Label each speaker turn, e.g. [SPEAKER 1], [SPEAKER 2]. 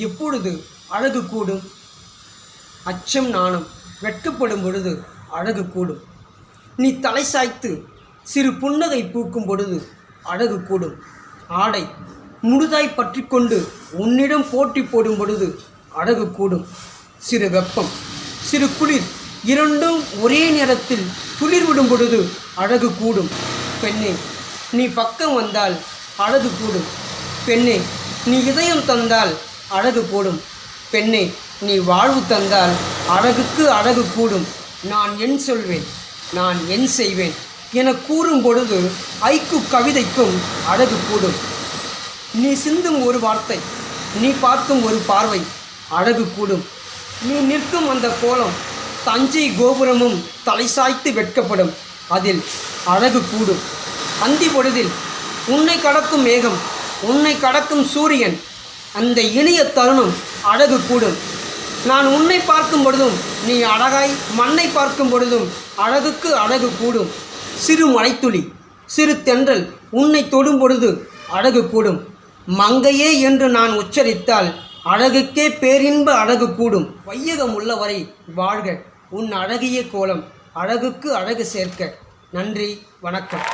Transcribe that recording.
[SPEAKER 1] எப்பொழுது அழகு கூடும்? அச்சம் நாணம் வெட்கப்படும் பொழுது அழகு கூடும். நீ தலை சாய்த்து சிறு புன்னகை பூக்கும் பொழுது அழகு கூடும். ஆடை முழுதாய் பற்றி கொண்டு உன்னிடம் போட்டி போடும் பொழுது அழகு கூடும். சிறு வெப்பம் சிறு குளிர் இரண்டும் ஒரே நேரத்தில் துளிர் விடும் பொழுது அழகு கூடும். பெண்ணே, நீ பக்கம் வந்தால் அழகு கூடும். பெண்ணே, நீ இதயம் தந்தால் அழகு கூடும். பெண்ணே, நீ வாழ்வு தந்தால் அழகுக்கு அழகு கூடும். நான் என் சொல்வேன், நான் என் செய்வேன் என கூறும் பொழுது ஐக்கு கவிதைக்கும் அழகு கூடும். நீ சிந்தும் ஒரு வார்த்தை, நீ பார்க்கும் ஒரு பார்வை அழகு கூடும். நீ நிற்கும் அந்த கோலம் தஞ்சை கோபுரமும் தலை சாய்த்து வெட்கப்படும். அதில் அழகு கூடும். அந்தி பொழுதில் உன்னை கடக்கும் மேகம், உன்னை கடக்கும் சூரியன், அந்த இனிய தருணம் அழகு கூடும். நான் உன்னை பார்க்கும் பொழுதும் நீ அழகாய் மண்ணை பார்க்கும் பொழுதும் அழகுக்கு அழகு கூடும். சிறு மழைத்துளி சிறு தென்றல் உன்னை தொடும் பொழுது அழகு கூடும். மங்கையே என்று நான் உச்சரித்தால் அழகுக்கே பேரின்ப அழகு கூடும். வையகம் உள்ளவரை வாழ்க உன் அழகிய கோலம், அழகுக்கு அழகு சேர்க்க. நன்றி, வணக்கம்.